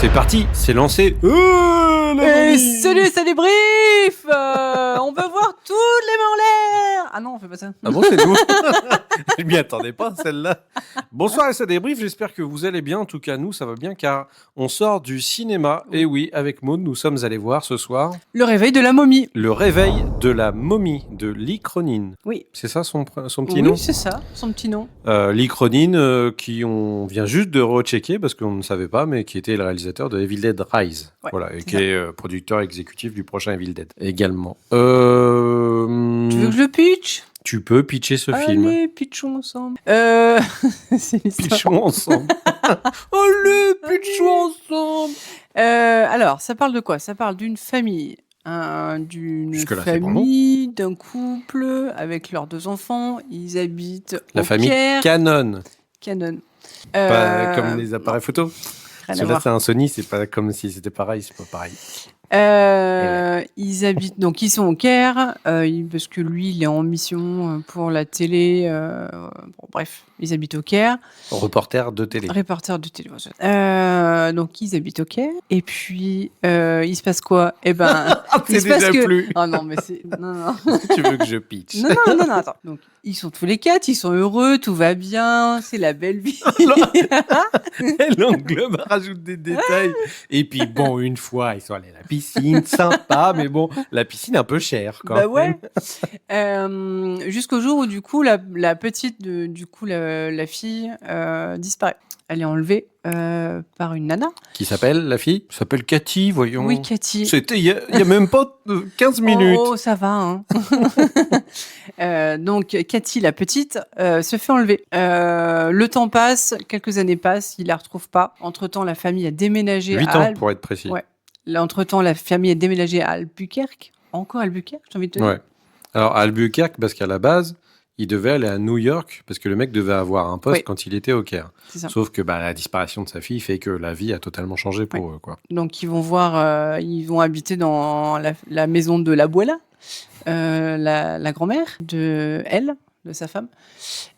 C'est parti, c'est lancé. Salut, c'est des briefs. On veut voir toutes les mains en l'air. Ah non, on fait pas ça. Ah bon, c'est nous. Je m'y attendais pas, celle-là. Bonsoir et ça débrief, j'espère que vous allez bien. En tout cas, nous, ça va bien car on sort du cinéma. Et oui, avec Maud, nous sommes allés voir ce soir Le réveil de la momie. Le réveil de la momie de Lee Cronin. Oui. C'est ça son petit nom? Oui, c'est ça, son petit nom. Lee Cronin, qui on vient juste de rechecker parce qu'on ne savait pas, mais qui était le réalisateur de Evil Dead Rise. Ouais, voilà, et c'est qui ça. est producteur exécutif du prochain Evil Dead également. Tu veux que je le pitch? Tu peux pitcher ce film. Allez, pitchons ensemble. C'est l'histoire. Pitchons ensemble. Allez, pitchons ensemble. Alors, ça parle de quoi? Ça parle d'une famille. D'une Jusque-là, c'est bon, famille, d'un couple, avec leurs 2 enfants. Ils habitent La au famille Caire. Canon. Canon. Pas comme les appareils photo. Rien Parce à que là, voir. c'est un Sony, c'est pas comme si c'était pareil, c'est pas pareil. Ils habitent, donc ils sont au Caire, parce que lui, il est en mission pour la télé. Bon, bref, ils habitent au Caire. Reporter de télé. Reporter de télé. Donc ils habitent au Caire. Et puis, il se passe quoi? Eh ben, il C'est se passe déjà que. plus. Oh non, mais c'est. Non, non. Tu veux que je pitch? Non, attends. Donc, ils sont tous les 4, ils sont heureux, tout va bien, c'est la belle vie. Elle englobe, rajoute des détails. Et puis, bon, une fois, ils sont allés à la piscine, sympa, mais bon, la piscine un peu chère quand Bah même. ouais. Jusqu'au jour où du coup la petite, la fille disparaît. Elle est enlevée par une nana. Qui s'appelle, la fille? S'appelle Cathy, voyons. Oui, Cathy. C'était il y a même pas 15 minutes. Oh, ça va. Hein. Donc Cathy, la petite, se fait enlever. Le temps passe, quelques années passent, il la retrouve pas. Entre-temps, la famille a déménagé 8 à ans, pour être précis. Ouais. Entre-temps, la famille a déménagé à Albuquerque. Encore Albuquerque, j'ai envie de te dire. Ouais. Alors, à Albuquerque, parce qu'à la base, il devait aller à New York, parce que le mec devait avoir un poste Oui. quand il était au Caire. C'est ça. Sauf que la disparition de sa fille fait que la vie a totalement changé pour eux, quoi. Donc ils vont voir, ils vont habiter dans la maison de l'abuela, la grand-mère de sa femme.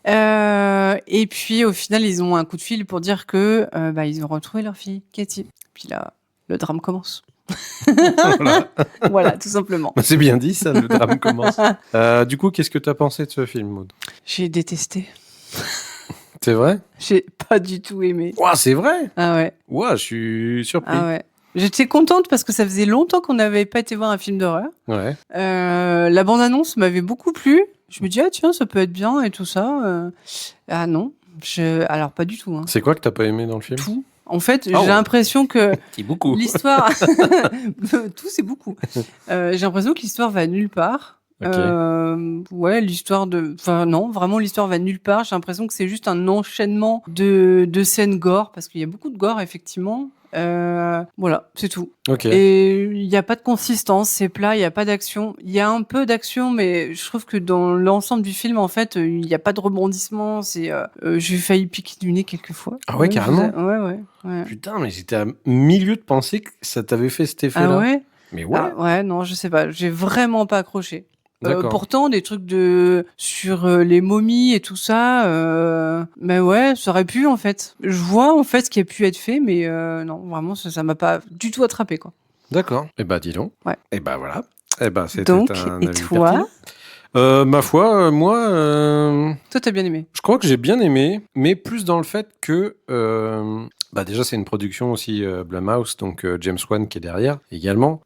Et puis au final, ils ont un coup de fil pour dire que ils ont retrouvé leur fille, Cathy. Puis là, le drame commence. Voilà. Voilà, tout simplement. C'est bien dit, ça, le drame commence. Du coup, qu'est-ce que tu as pensé de ce film, Maud? J'ai détesté. C'est vrai? J'ai pas du tout aimé. Ouah, c'est vrai? Ah ouais. Ouah, je suis surpris. Ah ouais. J'étais contente parce que ça faisait longtemps qu'on n'avait pas été voir un film d'horreur. Ouais. La bande-annonce m'avait beaucoup plu. Je me dis, ah tiens, ça peut être bien et tout ça. Ah non, alors pas du tout. Hein. C'est quoi que t'as pas aimé dans le film? Tout. En fait, Oh. j'ai l'impression que C'est beaucoup. l'histoire... tout, c'est beaucoup. J'ai l'impression que l'histoire va nulle part. Ok. Ouais, l'histoire de... Enfin non, vraiment l'histoire va nulle part. J'ai l'impression que c'est juste un enchaînement de scènes gore, parce qu'il y a beaucoup de gore, effectivement. Voilà, c'est tout. Ok. Et il n'y a pas de consistance, c'est plat, il n'y a pas d'action. Il y a un peu d'action, mais je trouve que dans l'ensemble du film, en fait, il n'y a pas de rebondissement. J'ai failli piquer du nez quelques fois. Ah ouais, carrément. Ouais. Putain, mais j'étais à milieu de penser que ça t'avait fait cet effet-là. Ah ouais? Mais ouais. Ah ouais, non, je sais pas. J'ai vraiment pas accroché. D'accord. Pourtant, des trucs sur les momies et tout ça, mais ouais, ça aurait pu, en fait. Je vois, en fait, ce qui a pu être fait, mais non, vraiment, ça m'a pas du tout attrapé, quoi. D'accord. Eh ben, dis donc. Ouais. Eh ben, voilà. Eh ben, c'était Donc, un et avis toi? pertinent. Ma foi, moi, Toi, t'as bien aimé? je crois que j'ai bien aimé, mais plus dans le fait que... déjà, c'est une production aussi Blumhouse, donc James Wan qui est derrière également.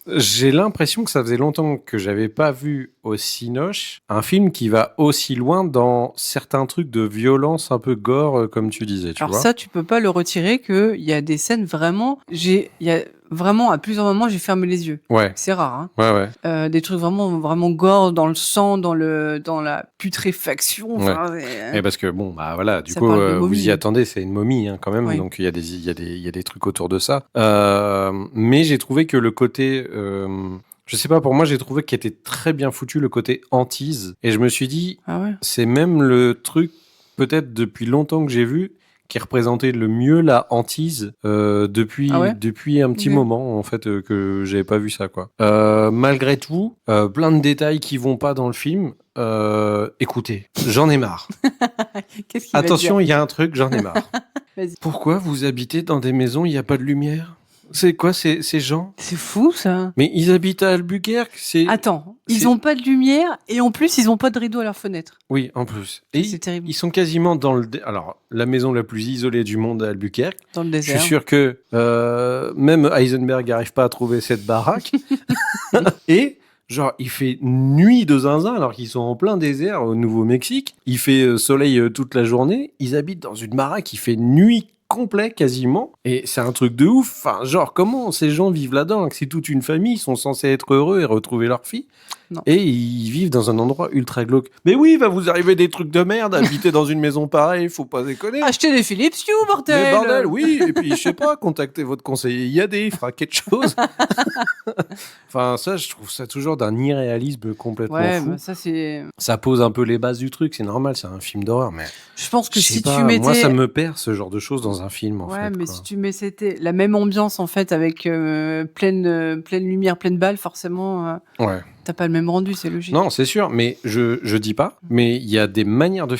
J'ai l'impression que ça faisait longtemps que j'avais pas vu au Cinoche un film qui va aussi loin dans certains trucs de violence un peu gore, comme tu disais, tu Alors vois. ça, tu peux pas le retirer, qu'il y a des scènes vraiment... Il y a vraiment, à plusieurs moments, j'ai fermé les yeux. Ouais, C'est rare, hein. ouais. Des trucs vraiment, vraiment gore, dans le sang, dans la putréfaction. Enfin, Et parce que bon, voilà, du Ça coup, parle de momie. vous y attendez, c'est une momie hein, quand même, Oui. donc il y a des trucs autour de ça. Mais j'ai trouvé que le côté, je sais pas, pour moi, j'ai trouvé qu'il était très bien foutu le côté hantise, et je me suis dit, Ah ouais. c'est même le truc peut-être depuis longtemps que j'ai vu qui représentait le mieux la hantise depuis un petit Ok. moment en fait que j'avais pas vu ça quoi. Malgré tout, plein de détails qui vont pas dans le film. Écoutez, j'en ai marre. Qu'est-ce qu'il va Attention, dire il y a un truc, j'en ai marre. Vas-y. Pourquoi vous habitez dans des maisons où il n'y a pas de lumière? C'est quoi ces gens? C'est fou, ça. Mais ils habitent à Albuquerque, c'est... Attends, ils c'est- ont pas de lumière et en plus, ils ont pas de rideau à leurs fenêtres. Oui, en plus. Et C'est terrible. ils sont quasiment dans alors, la maison la plus isolée du monde à Albuquerque. Dans le Je suis désert. sûr que même Heisenberg n'arrive pas à trouver cette baraque. Et genre, il fait nuit de zinzin alors qu'ils sont en plein désert au Nouveau-Mexique. Il fait soleil toute la journée. Ils habitent dans une baraque qui fait nuit complet quasiment. Et c'est un truc de ouf. Enfin, genre, comment ces gens vivent là-dedans? C'est toute une famille, ils sont censés être heureux et retrouver leur fille. Non. Et ils vivent dans un endroit ultra glauque. Mais oui, va vous arriver des trucs de merde, habiter dans une maison pareille, faut pas déconner. Achetez des Philips Hue, bordel. Mais bordel, oui, et puis je sais pas, contactez votre conseiller IAD, il fera quelque chose. Enfin, ça, je trouve ça toujours d'un irréalisme complètement Ouais, fou. bah ça c'est. Ça pose un peu les bases du truc, c'est normal, c'est un film d'horreur, mais Je pense que je sais si pas, tu mettais. moi ça me perd ce genre de choses dans un film en Ouais, fait. mais quoi. si tu mettais la même ambiance en fait avec pleine lumière, pleine balle, forcément, Ouais. t'as pas le même rendu, c'est logique. Non, c'est sûr, mais je dis pas, mais il y a des manières de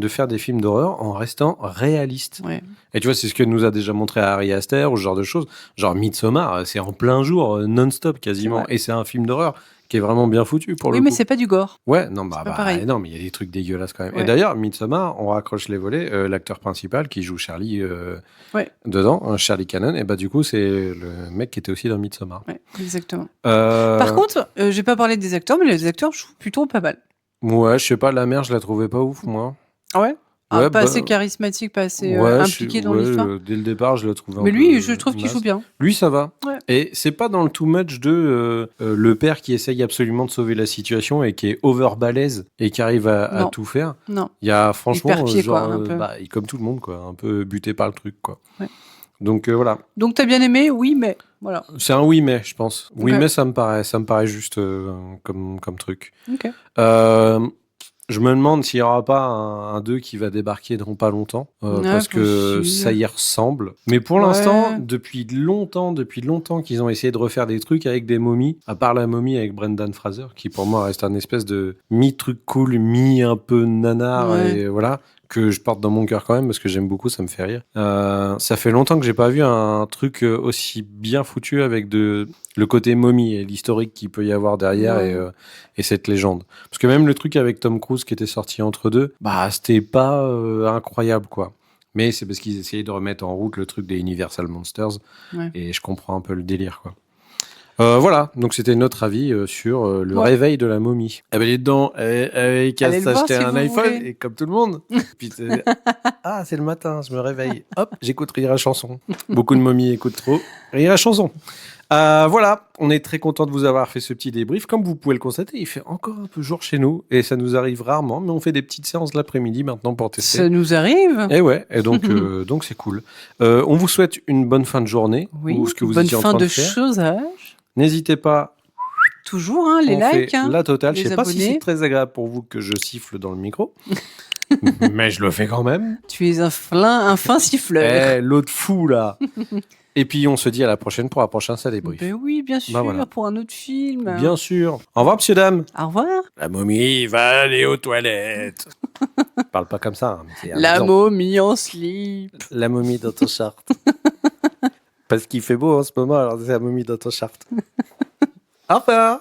faire des films d'horreur en restant réaliste. Ouais. Et tu vois, c'est ce que nous a déjà montré Ari Aster ou ce genre de choses. Genre Midsommar, c'est en plein jour, non-stop quasiment. C'est vrai. Et c'est un film d'horreur qui est vraiment bien foutu pour Oui, le mais coup. c'est pas du gore. Ouais, non, pas pareil. non, mais il y a des trucs dégueulasses quand même. Ouais. Et d'ailleurs, Midsommar, on raccroche les volets, l'acteur principal qui joue Charlie Ouais. dedans, Charlie Cannon, et bah du coup, c'est le mec qui était aussi dans Midsommar. Ouais, exactement. Euh, Par contre, j'ai pas parlé des acteurs, mais les acteurs jouent plutôt pas mal. Ouais, je sais pas, la mère, je la trouvais pas ouf, moi. Ah ouais. Ouais, Pas bah, assez charismatique, pas assez ouais, impliqué dans l'histoire. dès le départ, je le trouvais un Mais peu lui, je trouve qu'il naze. joue bien. Lui, ça va. Ouais. Et c'est pas dans le too much de le père qui essaye absolument de sauver la situation et qui est over balèze et qui arrive à Non. tout faire. Non. Il y a franchement, perd pied, genre, quoi, un peu. il comme tout le monde, quoi, un peu buté par le truc, quoi. Ouais. Donc voilà, Donc t'as bien aimé, oui, mais voilà. c'est un oui mais, je pense. Oui Ok. mais ça me paraît juste comme truc. Ok. Je me demande s'il n'y aura pas un 2 qui va débarquer dans pas longtemps, Ouais, parce que possible. ça y ressemble. Mais pour Ouais. l'instant, depuis longtemps qu'ils ont essayé de refaire des trucs avec des momies, à part la momie avec Brendan Fraser, qui pour moi reste un espèce de mi-truc cool, mi-un peu nanar, Ouais. et voilà, que je porte dans mon cœur quand même, parce que j'aime beaucoup, ça me fait rire. Ça fait longtemps que j'ai pas vu un truc aussi bien foutu avec le côté momie et l'historique qu'il peut y avoir derrière Ouais. et cette légende. Parce que même le truc avec Tom Cruise qui était sorti entre deux, bah c'était pas incroyable quoi. Mais c'est parce qu'ils essayaient de remettre en route le truc des Universal Monsters Ouais. et je comprends un peu le délire quoi. Voilà, donc c'était notre avis sur le Ouais. réveil de la momie. Elle est dedans, elle qu'à Allez le voir s'acheter si un vous iPhone voulez. et comme tout le monde. Puis ah c'est le matin, je me réveille. Hop, j'écoute Rire à chanson. Beaucoup de momies écoutent trop Rire à chanson. Voilà, on est très content de vous avoir fait ce petit débrief. Comme vous pouvez le constater, il fait encore un peu jour chez nous et ça nous arrive rarement, mais on fait des petites séances l'après-midi maintenant pour tester. Ça nous arrive. Et ouais, et donc c'est cool. On vous souhaite une bonne fin de journée Oui. ou ce que vous Bonne étiez en fin train de de faire. chosage. N'hésitez pas, Toujours, hein, les on likes. fait Hein. la totale. Je les sais pas si abonnés. c'est très agréable pour vous que je siffle dans le micro, mais je le fais quand même. Tu es un fin siffleur. L'autre fou là. Et puis on se dit à la prochaine pour un prochain ça débrief. Ben oui, bien sûr, voilà. pour un autre film. Bien sûr. Au revoir, monsieur, dame. Au revoir. La momie va aller aux toilettes. Parle pas comme ça. Hein, mais c'est La amusant. momie en slip. La momie dans ton chart. Parce qu'il fait beau en ce moment, alors c'est la momie dans ton chart. Au revoir.